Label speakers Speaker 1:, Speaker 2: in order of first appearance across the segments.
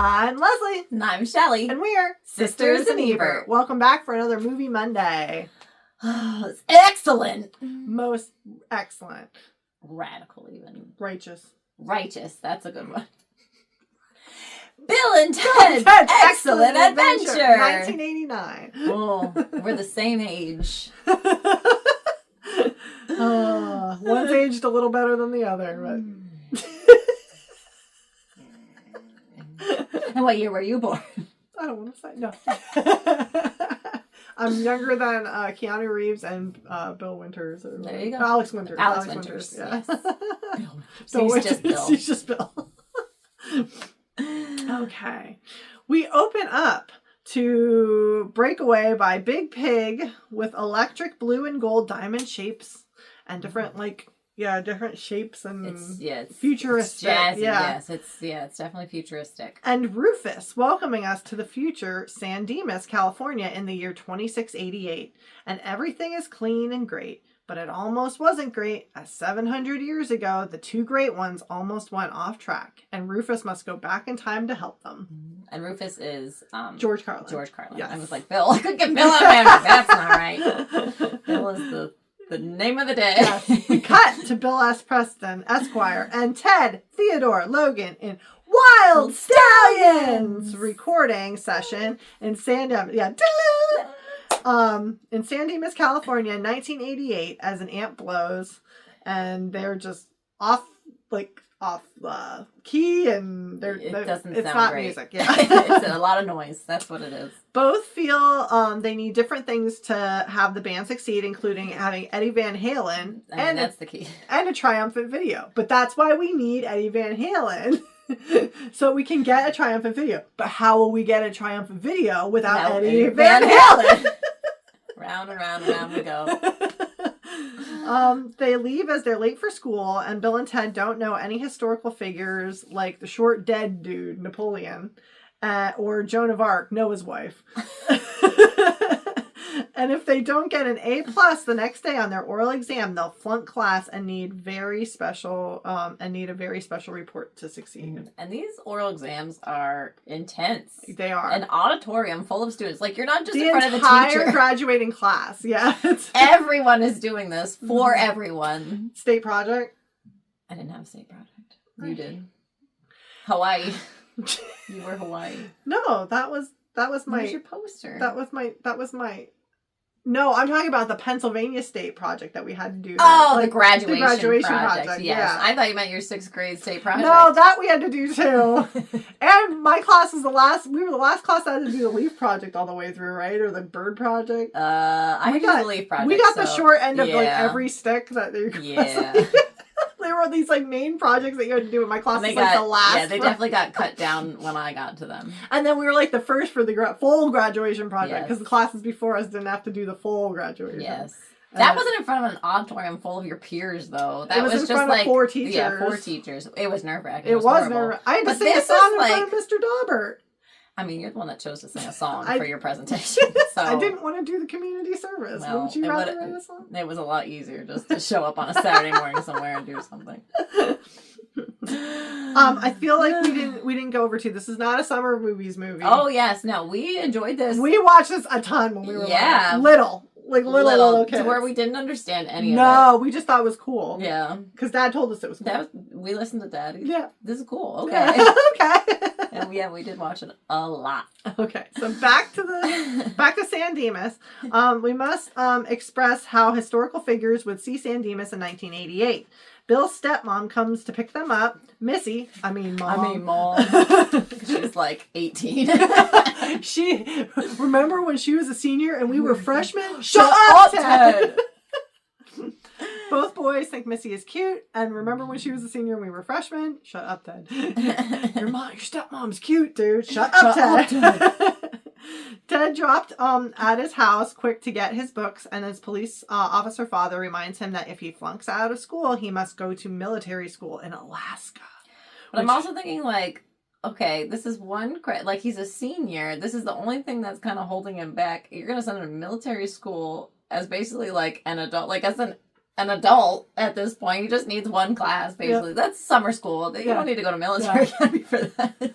Speaker 1: I'm Leslie.
Speaker 2: And I'm Shelley.
Speaker 1: And we're
Speaker 2: Sisters in Ebert.
Speaker 1: Welcome back for another Movie Monday.
Speaker 2: It's excellent.
Speaker 1: Most excellent.
Speaker 2: Radical even.
Speaker 1: Righteous.
Speaker 2: That's a good one. Bill and Ted's Excellent Adventure.
Speaker 1: 1989.
Speaker 2: Oh, we're the same age.
Speaker 1: One's aged a little better than the other, but...
Speaker 2: And what year were you born?
Speaker 1: I don't want to say. No. I'm younger than Keanu Reeves and Bill Winters.
Speaker 2: There you go.
Speaker 1: Alex Winters.
Speaker 2: Alex Winters.
Speaker 1: Yeah.
Speaker 2: Yes.
Speaker 1: So
Speaker 2: he's just Bill.
Speaker 1: He's just Bill. Okay. We open up to Breakaway by Big Pig with electric blue and gold diamond shapes and different different shapes and
Speaker 2: it's
Speaker 1: futuristic.
Speaker 2: It's jazzy, yes. It's definitely futuristic.
Speaker 1: And Rufus welcoming us to the future San Dimas, California in the year 2688. And everything is clean and great. But it almost wasn't great, as 700 years ago, the two great ones almost went off track, and Rufus must go back in time to help them.
Speaker 2: And Rufus is...
Speaker 1: George Carlin.
Speaker 2: Yes. I was like, Bill. I couldn't get Bill out of my head. That's not right. Bill is the name of the day.
Speaker 1: Yes. We cut to Bill S. Preston, Esquire, and Ted Theodore Logan in Wild Stallions recording session in San Dimas. In San Dimas, California in 1988 as an amp blows and they're just off key and
Speaker 2: it's
Speaker 1: not
Speaker 2: great.
Speaker 1: Music. Yeah.
Speaker 2: It's a lot of noise. That's what it is.
Speaker 1: Both feel they need different things to have the band succeed, including having Eddie Van Halen
Speaker 2: that's the key.
Speaker 1: And a triumphant video. But that's why we need Eddie Van Halen. So we can get a triumphant video. But how will we get a triumphant video without Eddie Van Halen?
Speaker 2: Round and round and round we go.
Speaker 1: They leave as they're late for school, and Bill and Ted don't know any historical figures like the short dead dude, Napoleon, or Joan of Arc, Noah's wife. And if they don't get an A+ the next day on their oral exam, they'll flunk class and need a very special report to succeed.
Speaker 2: And these oral exams are intense.
Speaker 1: They are.
Speaker 2: An auditorium full of students. Like, you're not just
Speaker 1: the
Speaker 2: in front of the
Speaker 1: entire graduating class. Yeah.
Speaker 2: Everyone is doing this for everyone.
Speaker 1: State project?
Speaker 2: I didn't have a state project. You did. Hawaii. You were Hawaii.
Speaker 1: No, that was my...
Speaker 2: Where's your poster?
Speaker 1: That was my... No, I'm talking about the Pennsylvania State project that we had to do.
Speaker 2: The graduation project. Yes.
Speaker 1: Yeah.
Speaker 2: I thought you meant your 6th grade state project.
Speaker 1: No, that we had to do too. And my class was we were the last class that had to do the leaf project all the way through, right? Or the bird project.
Speaker 2: I did the leaf project.
Speaker 1: We got the short end of every stick that they There were these main projects that you had to do in my class. The last.
Speaker 2: Yeah, they definitely got cut down when I got to them.
Speaker 1: And then we were the first for the full graduation project because the classes before us didn't have to do the full graduation.
Speaker 2: Yes. That wasn't in front of an auditorium full of your peers, though. That was
Speaker 1: in
Speaker 2: just
Speaker 1: front of 4 teachers.
Speaker 2: Yeah, 4 teachers. It was nerve-wracking.
Speaker 1: It was nerve-wracking. I had to sing a song in front of Mr. Daubert.
Speaker 2: I mean, you're the one that chose to sing a song for your presentation. So
Speaker 1: I didn't want to do the community service.
Speaker 2: Well,
Speaker 1: Wouldn't you rather write a song?
Speaker 2: It was a lot easier just to show up on a Saturday morning somewhere and do something.
Speaker 1: I feel like we didn't go over too. This is not a summer movies movie.
Speaker 2: Oh yes, no, we enjoyed this.
Speaker 1: We watched this a ton when we were little kids.
Speaker 2: To where we didn't understand any of it.
Speaker 1: No, we just thought it was cool.
Speaker 2: Yeah,
Speaker 1: because Dad told us it was cool.
Speaker 2: We listened to Dad.
Speaker 1: Yeah,
Speaker 2: this is cool. Okay,
Speaker 1: yeah. Okay.
Speaker 2: And we did watch it a lot.
Speaker 1: Okay, so back to San Dimas. We must express how historical figures would see San Dimas in 1988. Bill's stepmom comes to pick them up. Missy, mom.
Speaker 2: She's 18.
Speaker 1: Remember when she was a senior and we were freshmen?
Speaker 2: Shut up, Ted!
Speaker 1: Both boys think Missy is cute, and remember when she was a senior and we were freshmen? Shut up, Ted. Your stepmom's cute, dude. Shut up, Ted. Ted dropped at his house quick to get his books, and his police officer father reminds him that if he flunks out of school, he must go to military school in Alaska.
Speaker 2: But I'm also thinking, okay, this is one he's a senior. This is the only thing that's kind of holding him back. You're going to send him to military school as basically an adult, as an adult at this point. He just needs one class, basically. That's summer school. You don't need to go to military academy for that.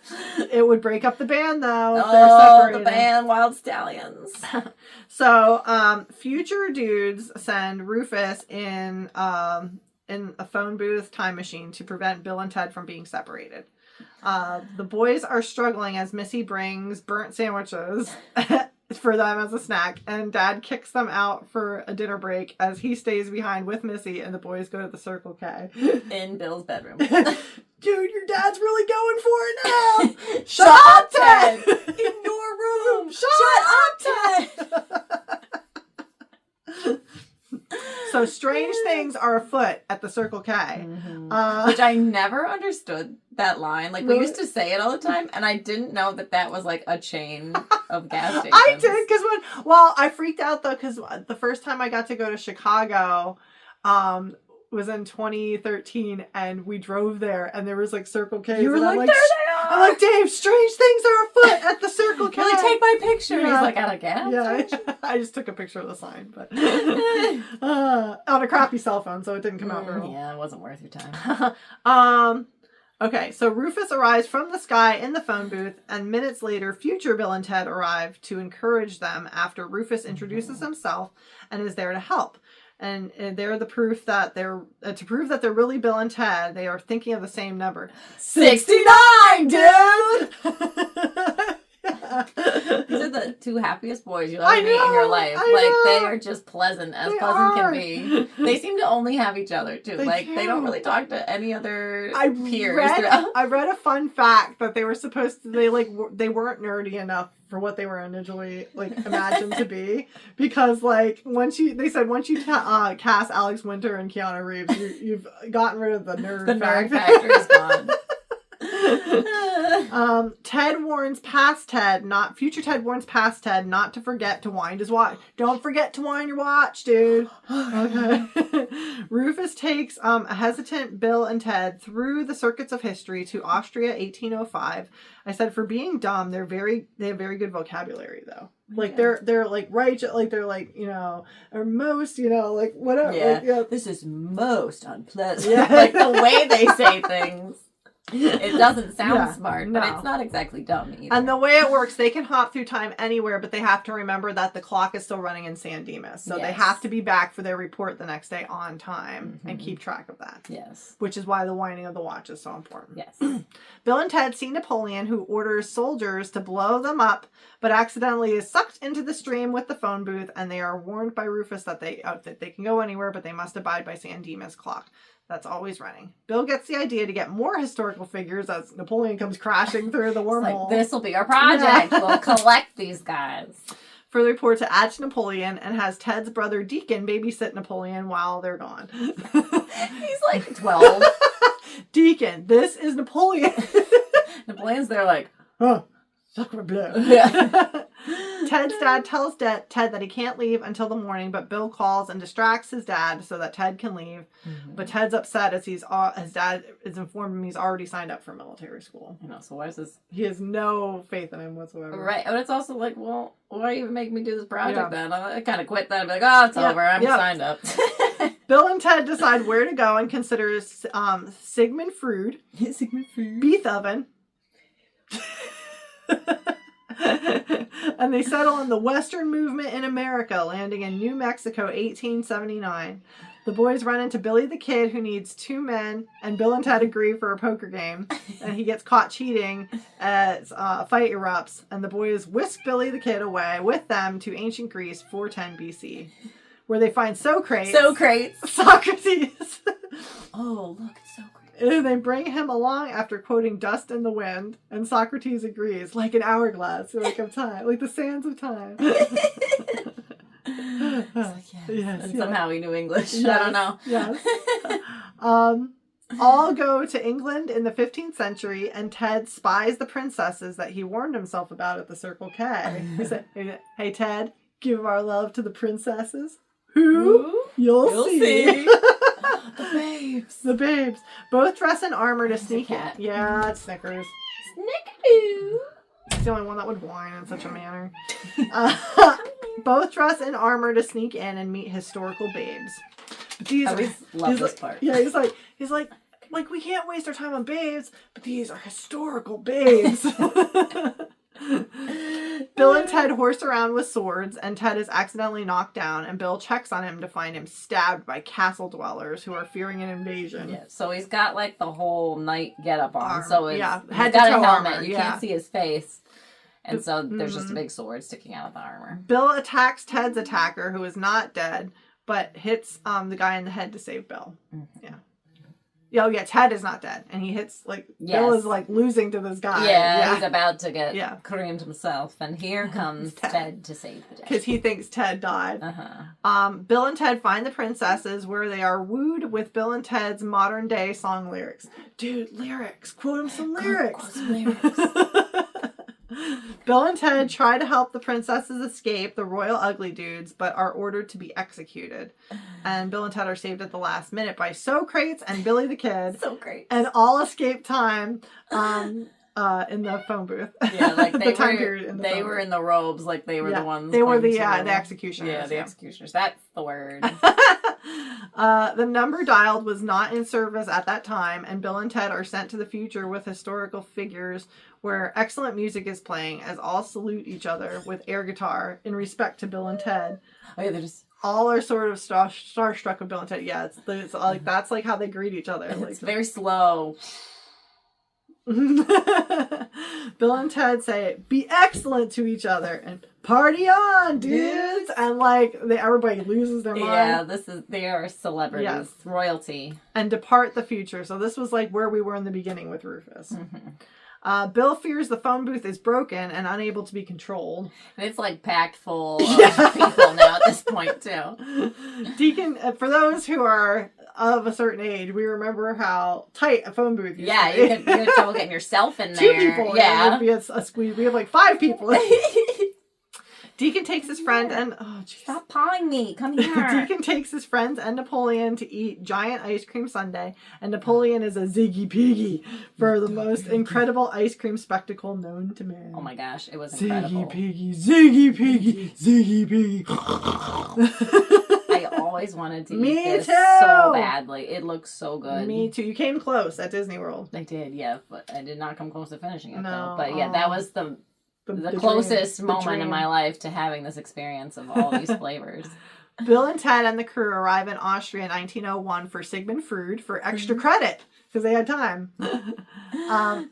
Speaker 1: It would break up the band, though. If
Speaker 2: Oh, the band, Wild Stallions.
Speaker 1: So, future dudes send Rufus in a phone booth time machine to prevent Bill and Ted from being separated. The boys are struggling as Missy brings burnt sandwiches for them as a snack, and Dad kicks them out for a dinner break as he stays behind with Missy, and the boys go to the Circle K.
Speaker 2: In Bill's bedroom.
Speaker 1: Dude, your dad's really going for it now.
Speaker 2: Shut up, Ted! In your room! Shut up, Ted!
Speaker 1: So strange things are afoot at the Circle K.
Speaker 2: Mm-hmm. Which I never understood that line. Like, we used to say it all the time, and I didn't know that was like a chain of gas stations.
Speaker 1: I did, because I freaked out though, because the first time I got to go to Chicago, was in 2013, and we drove there, and there was like Circle K's.
Speaker 2: You were like, there they are!
Speaker 1: I'm like, Dave, strange things are afoot at the Circle K.
Speaker 2: Really, take my picture. Yeah. He's like, out of gas?
Speaker 1: Yeah, I just took a picture of the sign, but on a crappy cell phone, so it didn't come out very well.
Speaker 2: Yeah, it wasn't worth your time.
Speaker 1: Okay, so Rufus arrives from the sky in the phone booth, and minutes later, future Bill and Ted arrive to encourage them after Rufus introduces himself and is there to help. And they're the proof that they're really Bill and Ted. They are thinking of the same number.
Speaker 2: 69, dude! These are the two happiest boys you'll ever meet in your life. They are just pleasant as pleasant can be. They seem to only have each other too. They don't really talk to any other peers.
Speaker 1: I read a fun fact that they were supposed to. They weren't nerdy enough for what they were initially imagined to be, because once you cast Alex Winter and Keanu Reeves, you've gotten rid of the nerd.
Speaker 2: The nerd factor is gone.
Speaker 1: Future Ted warns past Ted not to forget to wind his watch. Don't forget to wind your watch, dude. Okay. Rufus takes a hesitant Bill and Ted through the circuits of history to Austria 1805. I said for being dumb, they have very good vocabulary though. They're like righteous, they're or most, whatever.
Speaker 2: Yeah. This is most unpleasant. Yeah. The way they say things. It doesn't sound smart, but it's not exactly dumb either.
Speaker 1: And the way it works, they can hop through time anywhere, but they have to remember that the clock is still running in San Dimas. So they have to be back for their report the next day on time and keep track of that.
Speaker 2: Yes.
Speaker 1: Which is why the winding of the watch is so important.
Speaker 2: Yes.
Speaker 1: Bill and Ted see Napoleon, who orders soldiers to blow them up, but accidentally is sucked into the stream with the phone booth, and they are warned by Rufus that they can go anywhere, but they must abide by San Dimas clock. That's always running. Bill gets the idea to get more historical figures as Napoleon comes crashing through the wormhole.
Speaker 2: This will be our project. Yeah. We'll collect these guys.
Speaker 1: For the report to add to Napoleon, and has Ted's brother Deacon babysit Napoleon while they're gone.
Speaker 2: He's 12.
Speaker 1: Deacon, this is Napoleon.
Speaker 2: Napoleon's there
Speaker 1: sacre bleu. Yeah. Ted's dad tells Ted that he can't leave until the morning, but Bill calls and distracts his dad so that Ted can leave. Mm-hmm. But Ted's upset as his dad is informed him he's already signed up for military school.
Speaker 2: So why is this?
Speaker 1: He has no faith in him whatsoever.
Speaker 2: Right, but it's also well, why even make me do this project then? I kind of quit then. I'd be it's over. I'm signed up.
Speaker 1: Bill and Ted decide where to go and consider Sigmund Freud, Beethoven. And they settle on the Western movement in America, landing in New Mexico, 1879. The boys run into Billy the Kid, who needs 2 men, and Bill and Ted agree for a poker game, and he gets caught cheating as a fight erupts, and the boys whisk Billy the Kid away with them to ancient Greece, 410 BC, where they find Socrates. Socrates.
Speaker 2: Oh, look, it's Socrates.
Speaker 1: And they bring him along after quoting Dust in the Wind, and Socrates agrees, like an hourglass, of time, like the sands of time.
Speaker 2: Yes. Somehow he knew English. Yes, I don't know.
Speaker 1: Yes. All go to England in the 15th century, and Ted spies the princesses that he warned himself about at the Circle K. He said, hey, Ted, give our love to the princesses. Who? You'll see. The babes. Both dress in armor to sneak in. Yeah, it's Snickers.
Speaker 2: Snickeroo.
Speaker 1: It's the only one that would whine in such a manner. Both dress in armor to sneak in and meet historical babes. But these
Speaker 2: I always love this part.
Speaker 1: Yeah, he's like, we can't waste our time on babes, but these are historical babes. Bill and Ted horse around with swords, and Ted is accidentally knocked down, and Bill checks on him to find him stabbed by castle dwellers who are fearing an invasion.
Speaker 2: Yeah, so he's got like the whole knight getup on. So it's,
Speaker 1: head
Speaker 2: he's
Speaker 1: to
Speaker 2: got
Speaker 1: toe
Speaker 2: a helmet.
Speaker 1: armor.
Speaker 2: You can't see his face. And so there's just a big sword sticking out of the armor.
Speaker 1: Bill attacks Ted's attacker, who is not dead, but hits the guy in the head to save Bill. Mm-hmm. Yeah. Oh, yeah, Ted is not dead. And he hits, Bill is, losing to this guy.
Speaker 2: Yeah, he's about to get creamed himself. And here comes Ted to save the day.
Speaker 1: Because he thinks Ted died. Bill and Ted find the princesses, where they are wooed with Bill and Ted's modern-day song lyrics. Dude, lyrics. Quote him some lyrics.
Speaker 2: Quote some lyrics.
Speaker 1: Bill and Ted try to help the princesses escape the royal ugly dudes, but are ordered to be executed. And Bill and Ted are saved at the last minute by Socrates and Billy the Kid.
Speaker 2: Socrates.
Speaker 1: And all escape time in the phone booth.
Speaker 2: Yeah, they were in the robes, they were the ones.
Speaker 1: They were the executioners.
Speaker 2: Yeah, the executioners. That's the word.
Speaker 1: The number dialed was not in service at that time, and Bill and Ted are sent to the future with historical figures where excellent music is playing as all salute each other with air guitar in respect to Bill and Ted.
Speaker 2: Oh yeah, they're just...
Speaker 1: all are sort of starstruck with Bill and Ted. Yeah, it's that's how they greet each other.
Speaker 2: It's very slow.
Speaker 1: Bill and Ted say, "Be excellent to each other and party on, dudes!" And everybody loses their mind.
Speaker 2: Yeah, they are celebrities, royalty,
Speaker 1: and depart the future. So this was where we were in the beginning with Rufus. Mm-hmm. Bill fears the phone booth is broken and unable to be controlled.
Speaker 2: And it's packed full of people now at this point too.
Speaker 1: Deacon, for those who are of a certain age, we remember how tight a phone booth used to be.
Speaker 2: You had trouble getting yourself in there.
Speaker 1: 2 people. Yeah. It would be a squeeze. We have 5 people. Deacon takes his friend and... Oh, geez.
Speaker 2: Stop pawing me. Come here.
Speaker 1: Deacon takes his friends and Napoleon to eat giant ice cream sundae, and Napoleon is a Ziggy Piggy for the most incredible ice cream spectacle known to man.
Speaker 2: Oh my gosh, it was incredible.
Speaker 1: Ziggy Piggy, Ziggy Piggy, Ziggy Piggy.
Speaker 2: I always wanted to eat this so badly. It looks so good.
Speaker 1: Me too. You came close at Disney World.
Speaker 2: I did, yeah, but I did not come close to finishing it though. But yeah, that was the closest moment in my life to having this experience of all these flavors.
Speaker 1: Bill and Ted and the crew arrive in Austria in 1901 for Sigmund Freud for extra credit, because they had time,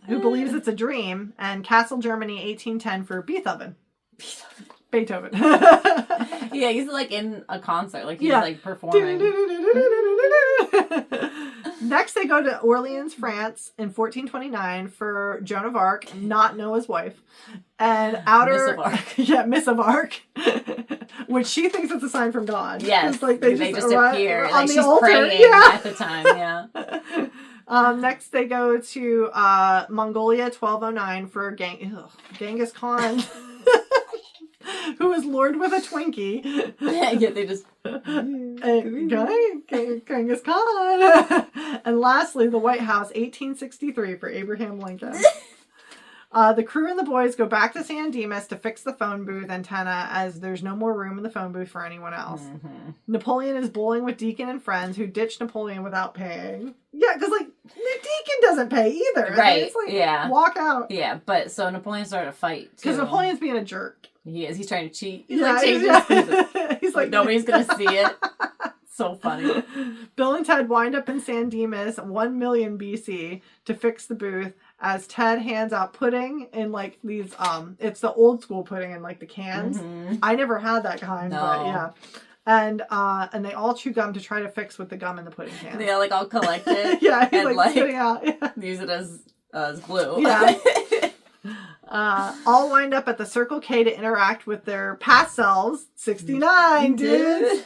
Speaker 1: who believes it's a dream, and Kassel, Germany, 1810 for Beethoven. Beethoven.
Speaker 2: Yeah, he's in a concert, he's performing.
Speaker 1: Next, they go to Orleans, France in 1429 for Joan of Arc, not Noah's wife, and Miss of Arc. Yeah, Miss of Arc, which she thinks it's a sign from God.
Speaker 2: Yes,
Speaker 1: they just
Speaker 2: appear
Speaker 1: on the
Speaker 2: she's
Speaker 1: altar.
Speaker 2: Praying at the time. Yeah.
Speaker 1: Next, they go to Mongolia 1209 for Genghis Khan. Who is lured with a Twinkie.
Speaker 2: Yeah, they just...
Speaker 1: Genghis Khan. And lastly, the White House, 1863 for Abraham Lincoln. The crew and the boys go back to San Dimas to fix the phone booth antenna, as there's no more room in the phone booth for anyone else. Mm-hmm. Napoleon is bowling with Deacon and friends, who ditch Napoleon without paying. Yeah, because Deacon doesn't pay either.
Speaker 2: Right,
Speaker 1: it's walk out.
Speaker 2: Yeah, but so Napoleon started a fight, too.
Speaker 1: Because Napoleon's being a jerk.
Speaker 2: He is. He's trying to cheat. He's
Speaker 1: He's
Speaker 2: nobody's going to see it. So funny.
Speaker 1: Bill and Ted wind up in San Dimas 1 million BC to fix the booth, as Ted hands out pudding in these it's the old school pudding in the cans. Mm-hmm. I never had that kind, but yeah. And they all chew gum to try to fix with the gum in the pudding can.
Speaker 2: They all collect it.
Speaker 1: Yeah, he's spitting out. Yeah.
Speaker 2: Use it as glue.
Speaker 1: Yeah. All wind up at the Circle K to interact with their past selves. 69, dude.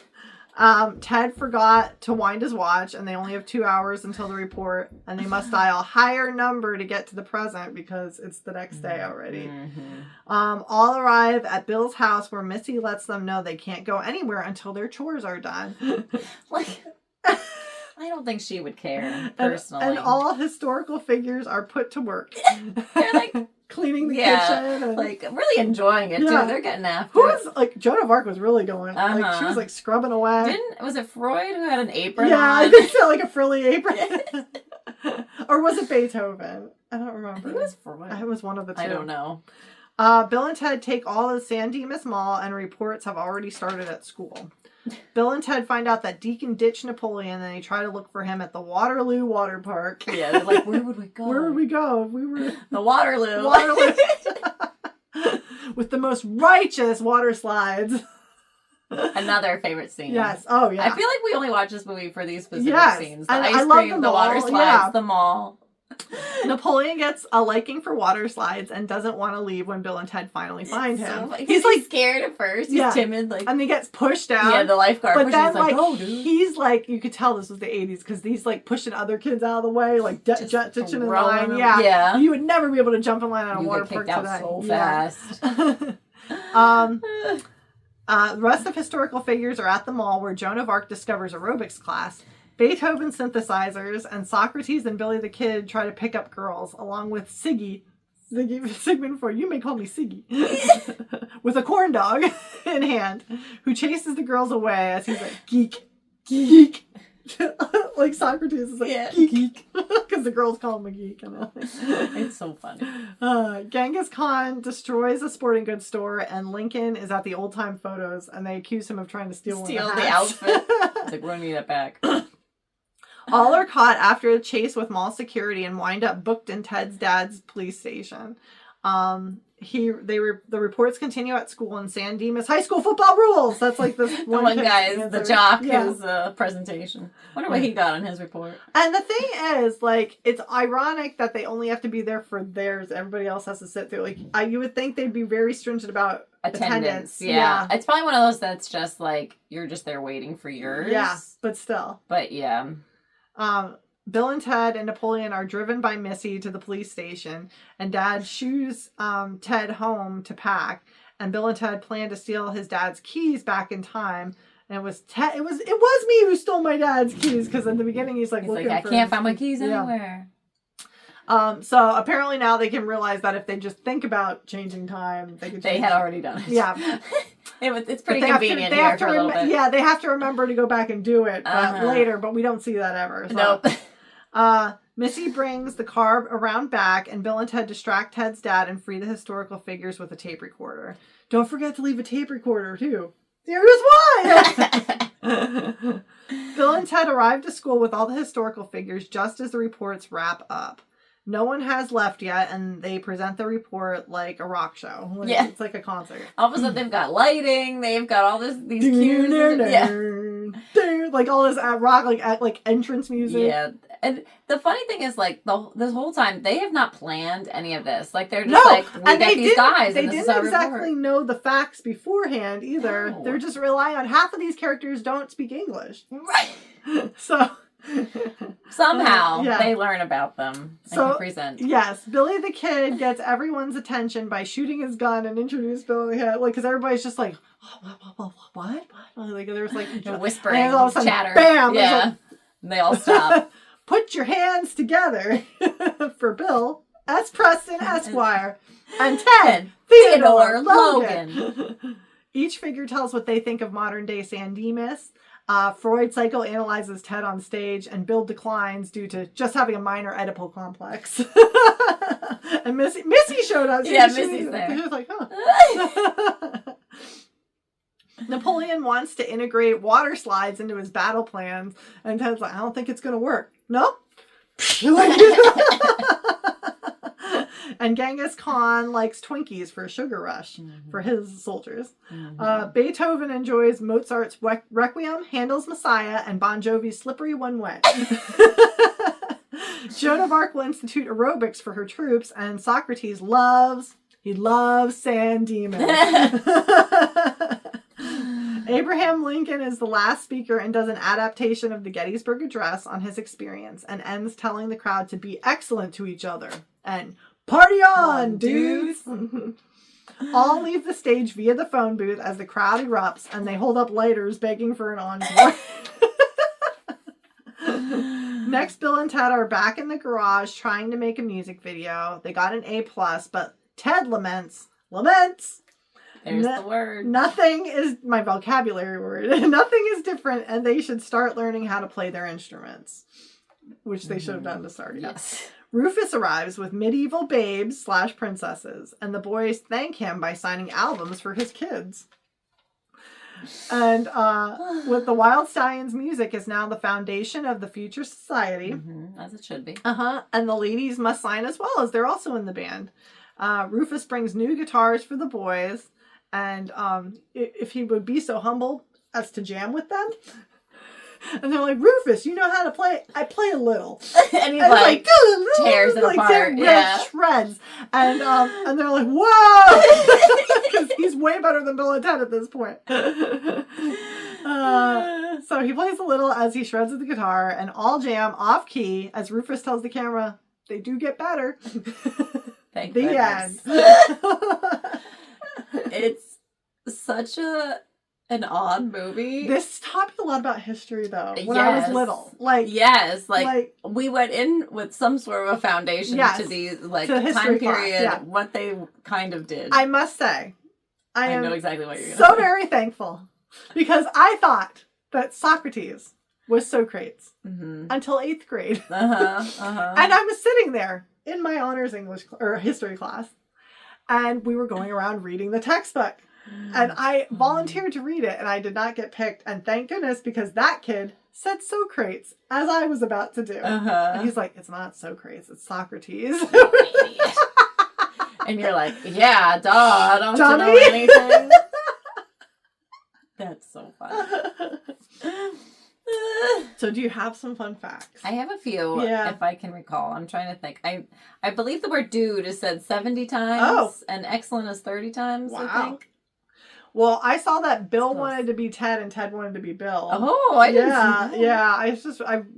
Speaker 1: Ted forgot to wind his watch, and they only have 2 hours until the report, and they must dial a higher number to get to the present because it's the next day already. Mm-hmm. All arrive at Bill's house, where Missy lets them know they can't go anywhere until their chores are done.
Speaker 2: I don't think she would care, personally.
Speaker 1: And all historical figures are put to work.
Speaker 2: They're like
Speaker 1: cleaning the kitchen. And,
Speaker 2: like really enjoying it, too. They're getting after
Speaker 1: Who was, like, Joan of Arc was really going. Like, she was, like, scrubbing away.
Speaker 2: Was it Freud who had an apron on?
Speaker 1: I think so, like a frilly apron. Or was it Beethoven? I don't remember.
Speaker 2: I think it was Freud.
Speaker 1: It was one of the two.
Speaker 2: I don't know.
Speaker 1: Bill and Ted take all of San Dimas Mall, and reports have already started at school. Bill and Ted find out that Deacon ditched Napoleon, and they try to look for him at the Waterloo Water Park.
Speaker 2: Yeah, they're like, where would we go?
Speaker 1: Where would we go if we were...
Speaker 2: The Waterloo.
Speaker 1: With the most righteous water slides.
Speaker 2: Another favorite scene.
Speaker 1: Yes. Oh, yeah.
Speaker 2: I feel like we only watch this movie for these specific scenes. The
Speaker 1: and
Speaker 2: ice cream, the water slides, the mall.
Speaker 1: Napoleon gets a liking for water slides and doesn't want to leave when Bill and Ted finally find him.
Speaker 2: He's like scared at first. He's timid. Like,
Speaker 1: and he gets pushed out.
Speaker 2: Yeah, the lifeguard
Speaker 1: but then,
Speaker 2: like, oh, dude.
Speaker 1: He's like, you could tell this was the 80s because he's like pushing other kids out of the way, like ditching in line. Yeah. You would never be able to jump in line at a water park today.
Speaker 2: So fast.
Speaker 1: The rest of historical figures are at the mall where Joan of Arc discovers aerobics class. Beethoven synthesizers and Socrates and Billy the Kid try to pick up girls, along with Sigmund Freud, you may call me Siggy, with a corn dog in hand, who chases the girls away as he's like, geek. Like Socrates is like, geek. Because the girls call him a geek.
Speaker 2: It's so funny.
Speaker 1: Genghis Khan destroys a sporting goods store, and Lincoln is at the old-time photos, and they accuse him of trying to steal the
Speaker 2: outfit. It's like, we're going to need it back.
Speaker 1: All are caught after a chase with mall security and wind up booked in Ted's dad's police station. The reports continue at school in San Dimas. High school football rules. That's like this
Speaker 2: one guy is the jock. His presentation. Wonder what he got on his report.
Speaker 1: And the thing is, like, it's ironic that they only have to be there for theirs. Everybody else has to sit through. Like, you would think they'd be very stringent about attendance.
Speaker 2: Yeah, it's probably one of those that's just like you're just there waiting for yours.
Speaker 1: Yeah, but still.
Speaker 2: But yeah.
Speaker 1: Bill and Ted and Napoleon are driven by Missy to the police station, and Dad shoos Ted home to pack. And Bill and Ted plan to steal his dad's keys back in time. And it was me who stole my dad's keys, because in the beginning he's looking for.
Speaker 2: I can't find my keys anywhere.
Speaker 1: So apparently now they can realize that if they just think about changing time, they had
Speaker 2: already done it.
Speaker 1: Yeah.
Speaker 2: It's pretty convenient here for a little bit.
Speaker 1: Yeah, they have to remember to go back and do it later, but we don't see that ever. So.
Speaker 2: Nope.
Speaker 1: Missy brings the car around back, and Bill and Ted distract Ted's dad and free the historical figures with a tape recorder. Don't forget to leave a tape recorder, too. Here's why! Bill and Ted arrive to school with all the historical figures just as the reports wrap up. No one has left yet, and they present the report like a rock show. It's like a concert.
Speaker 2: All of a sudden, they've got lighting. They've got all these cues.
Speaker 1: Like all this rock, like entrance music.
Speaker 2: Yeah, and the funny thing is, like this whole time, they have not planned any of this. Like they're just like, we get these guys.
Speaker 1: They didn't exactly know the facts beforehand either. No. They're just relying on half of these characters don't speak English,
Speaker 2: right?
Speaker 1: So.
Speaker 2: Somehow they learn about them and can present.
Speaker 1: Yes, Billy the Kid gets everyone's attention by shooting his gun and introduce Billy the Kid, like, because everybody's just like, oh, what? Like there's like
Speaker 2: whispering,
Speaker 1: and all of a sudden,
Speaker 2: chatter.
Speaker 1: Bam!
Speaker 2: Yeah, and they all stop.
Speaker 1: Put your hands together for Bill S. Preston Esquire and Ted Theodore Logan. Each figure tells what they think of modern day San Dimas. Freud psychoanalyzes Ted on stage, and Bill declines due to just having a minor Oedipal complex. And Missy showed up.
Speaker 2: Yeah, Missy's there.
Speaker 1: She was like, huh. Napoleon wants to integrate water slides into his battle plans, and Ted's like, I don't think it's going to work. No? And Genghis Khan likes Twinkies for a sugar rush for his soldiers. Beethoven enjoys Mozart's Requiem, Handel's Messiah, and Bon Jovi's Slippery When Wet. Joan of Arc will institute aerobics for her troops, and Socrates loves San Dimas. Abraham Lincoln is the last speaker and does an adaptation of the Gettysburg Address on his experience, and ends telling the crowd to be excellent to each other and party on, dudes! All leave the stage via the phone booth as the crowd erupts, and they hold up lighters begging for an encore. Next, Bill and Ted are back in the garage trying to make a music video. They got an A+, but Ted laments.
Speaker 2: There's the word.
Speaker 1: Nothing is, my vocabulary word, nothing is different, and they should start learning how to play their instruments. Which they should have done to start.
Speaker 2: Yes.
Speaker 1: Rufus arrives with medieval babes/princesses, and the boys thank him by signing albums for his kids. And with the Wild Stallions music is now the foundation of the future society.
Speaker 2: As it should be.
Speaker 1: And the ladies must sign as well, as they're also in the band. Rufus brings new guitars for the boys, and if he would be so humble as to jam with them. And they're like, Rufus, you know how to play? I play a little.
Speaker 2: And he like tears it apart. Yeah.
Speaker 1: Shreds. And they're like, whoa! Because he's way better than Bill and Ted at this point. So he plays a little as he shreds the guitar, and all jam off key as Rufus tells the camera, they do get better.
Speaker 2: Thank
Speaker 1: the
Speaker 2: goodness.
Speaker 1: End.
Speaker 2: It's such an odd movie.
Speaker 1: This taught me a lot about history, though, when I was little. Like
Speaker 2: we went in with some sort of a foundation to these, like, to time period, what they kind of did.
Speaker 1: I must say, I
Speaker 2: know exactly what you're going
Speaker 1: to say. So very thankful, because I thought that Socrates was Socrates until 8th grade. And I was sitting there in my honors English or history class, and we were going around reading the textbook. And I volunteered to read it, and I did not get picked. And thank goodness, because that kid said Socrates, as I was about to do. And he's like, it's not Socrates, it's Socrates.
Speaker 2: And you're like, yeah, duh, don't you know anything? That's so fun.
Speaker 1: So do you have some fun facts?
Speaker 2: I have a few, if I can recall. I'm trying to think. I believe the word dude is said 70 times, and excellent is 30 times, I think.
Speaker 1: Well, I saw that Bill wanted to be Ted and Ted wanted to be Bill.
Speaker 2: Oh, I didn't see that.
Speaker 1: Yeah. I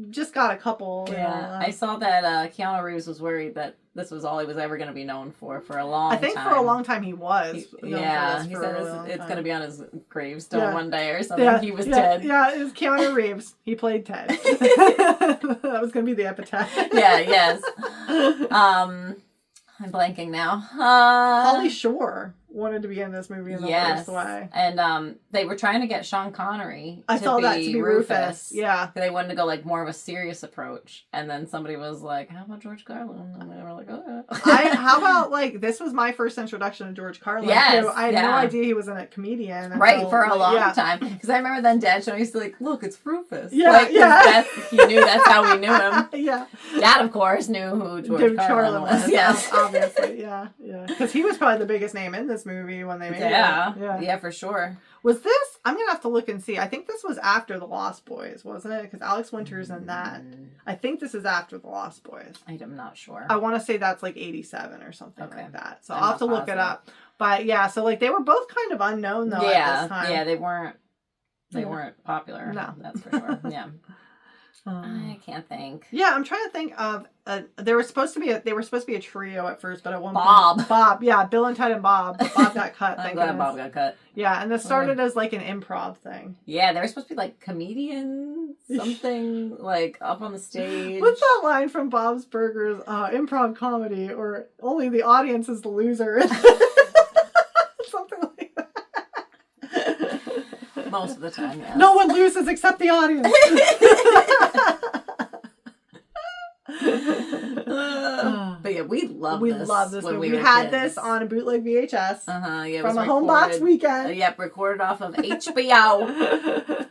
Speaker 1: just got a couple.
Speaker 2: Yeah, I saw that Keanu Reeves was worried that this was all he was ever going to be known for a long time.
Speaker 1: I think for a long time he was.
Speaker 2: He said it's going to be on his gravestone one day or something. He was Ted.
Speaker 1: Yeah, it was Keanu Reeves. He played Ted. That was going to be the epitaph.
Speaker 2: Yes. I'm blanking now.
Speaker 1: Pauly Shore wanted to be in this movie in the worst way.
Speaker 2: And they were trying to get Sean Connery
Speaker 1: to be Rufus. Yeah.
Speaker 2: They wanted to go like more of a serious approach. And then somebody was like, how about George Carlin? And they were like, oh yeah.
Speaker 1: How about, like, this was my first introduction to George Carlin.
Speaker 2: Yes.
Speaker 1: Too. I had no idea he was a comedian.
Speaker 2: Right, for a long time. Because I remember then Dad showing used to like, look, it's Rufus.
Speaker 1: Yeah.
Speaker 2: Like, that's how we knew him.
Speaker 1: Yeah.
Speaker 2: Dad, of course, knew who George Carlin was. Yes.
Speaker 1: Obviously, yeah. Because he was probably the biggest name in this movie when they made it.
Speaker 2: Yeah, for sure.
Speaker 1: Was this? I'm gonna have to look and see. I think this was after The Lost Boys, wasn't it? Because Alex Winter's in that. I think this is after The Lost Boys.
Speaker 2: I'm not sure.
Speaker 1: I want to say that's like 87 or something like that. So I'll have to look it up. But yeah, so like they were both kind of unknown though at this time.
Speaker 2: Yeah, they weren't popular. No, that's for sure. Yeah. I can't think.
Speaker 1: Yeah, I'm trying to think of. They were supposed to be a trio at first, but at one
Speaker 2: point,
Speaker 1: Bob, yeah, Bill and Ted and Bob. But Bob got cut.
Speaker 2: I'm glad Bob got cut.
Speaker 1: Yeah, and this started as like an improv thing.
Speaker 2: Yeah, they were supposed to be like comedians, something like up on the stage.
Speaker 1: What's that line from Bob's Burgers? Improv comedy, or only the audience is the loser. Something like that.
Speaker 2: Most of the time, yes.
Speaker 1: No one loses except the audience.
Speaker 2: But yeah, we love this
Speaker 1: movie. We had this on a bootleg VHS.
Speaker 2: Yeah,
Speaker 1: from a home box weekend.
Speaker 2: Recorded off of HBO.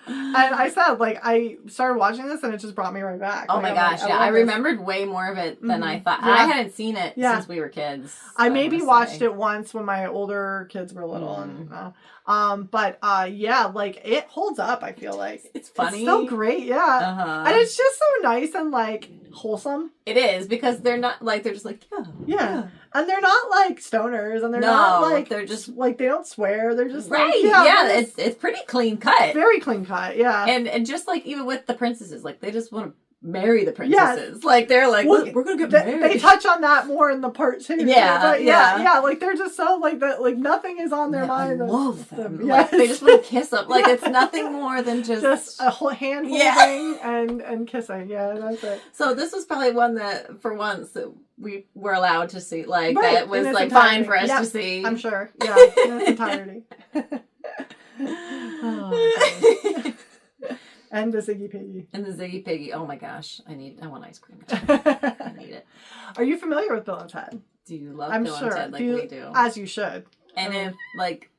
Speaker 1: And I said, like, I started watching this and it just brought me right back.
Speaker 2: Oh my gosh, I remembered way more of it than I thought. Yeah. I hadn't seen it since we were kids.
Speaker 1: I maybe watched it once when my older kids were little. But like, it holds up, I feel like.
Speaker 2: It's funny.
Speaker 1: It's still great, yeah. And it's just so nice and, like, wholesome.
Speaker 2: It is, because they're not, like, they're just like,
Speaker 1: yeah. And they're not, like, stoners, and they're not, like,
Speaker 2: they're just,
Speaker 1: like, they don't swear, they're just,
Speaker 2: right,
Speaker 1: like,
Speaker 2: it's pretty clean cut.
Speaker 1: Very clean cut, yeah.
Speaker 2: And just, like, even with the princesses, like, they just want to marry the princesses. Yes. Like, they're like, we're going to get married.
Speaker 1: They touch on that more in the part 2.
Speaker 2: Yeah.
Speaker 1: But yeah. Like, they're just so, like, that. Like, nothing is on their mind.
Speaker 2: I love them. Yes. Like, they just want to kiss them. Like, it's nothing more than just
Speaker 1: a whole hand holding and kissing. Yeah, that's it.
Speaker 2: So this was probably one that, for once, that we were allowed to see. Like, that was, like, entirety. Fine for us to see.
Speaker 1: I'm sure. Yeah, in its entirety. Oh, and the Ziggy Piggy. Oh my gosh. I want ice cream. I need it. Are you familiar with Bill and Ted?
Speaker 2: Do you love Bill and Ted like we do?
Speaker 1: As you should.
Speaker 2: And if, like,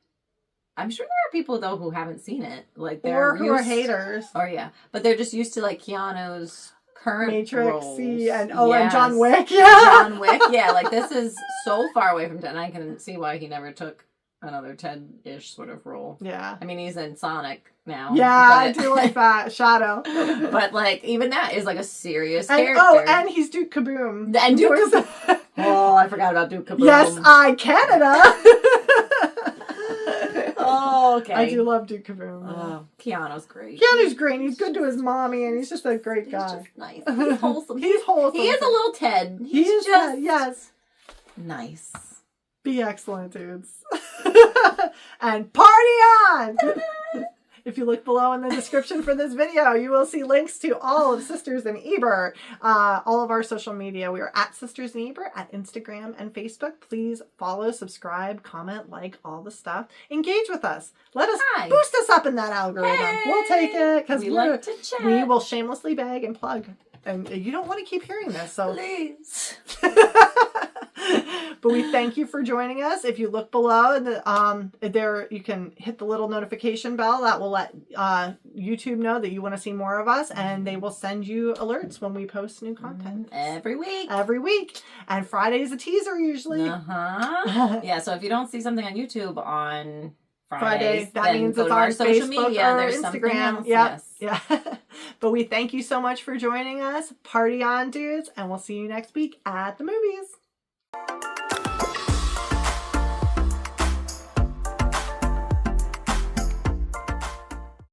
Speaker 2: I'm sure there are people, though, who haven't seen it. Like,
Speaker 1: or who are haters.
Speaker 2: Or, yeah. But they're just used to, like, Keanu's current
Speaker 1: Matrix
Speaker 2: roles.
Speaker 1: And John Wick. Yeah.
Speaker 2: John Wick. Yeah, like, this is so far away from Ted. And I can see why he never took another Ted-ish sort of role.
Speaker 1: Yeah.
Speaker 2: I mean, he's in Sonic now.
Speaker 1: Yeah, I do like that. Shadow.
Speaker 2: But, like, even that is, like, a serious character.
Speaker 1: Oh, and he's Duke Kaboom.
Speaker 2: And Duke Kaboom. Oh, I forgot about Duke Kaboom.
Speaker 1: Yes, Canada.
Speaker 2: Oh, okay.
Speaker 1: I do love Duke Kaboom.
Speaker 2: Oh, Keanu's great.
Speaker 1: Keanu's great. He's good to his mommy, and he's just a great guy.
Speaker 2: He's just nice. He's wholesome.
Speaker 1: He's wholesome.
Speaker 2: He is a little Ted.
Speaker 1: He is just Ted, yes.
Speaker 2: Nice.
Speaker 1: Be excellent, dudes. And party on! If you look below in the description for this video, you will see links to all of Sisters in Ebert, all of our social media. We are at Sisters in Ebert at Instagram and Facebook. Please follow, subscribe, comment, like, all the stuff. Engage with us. Let us boost us up in that algorithm. Hey, we'll take it because we will shamelessly beg and plug. And you don't want to keep hearing this, so please. But we thank you for joining us. If you look below, there you can hit the little notification bell that will let YouTube know that you want to see more of us, and they will send you alerts when we post new content
Speaker 2: every week.
Speaker 1: And Friday is a teaser usually.
Speaker 2: Yeah. So if you don't see something on YouTube on Friday,
Speaker 1: that means it's on social media or Instagram.
Speaker 2: Yes.
Speaker 1: Yeah. But we thank you so much for joining us. Party on, dudes, and we'll see you next week at the movies.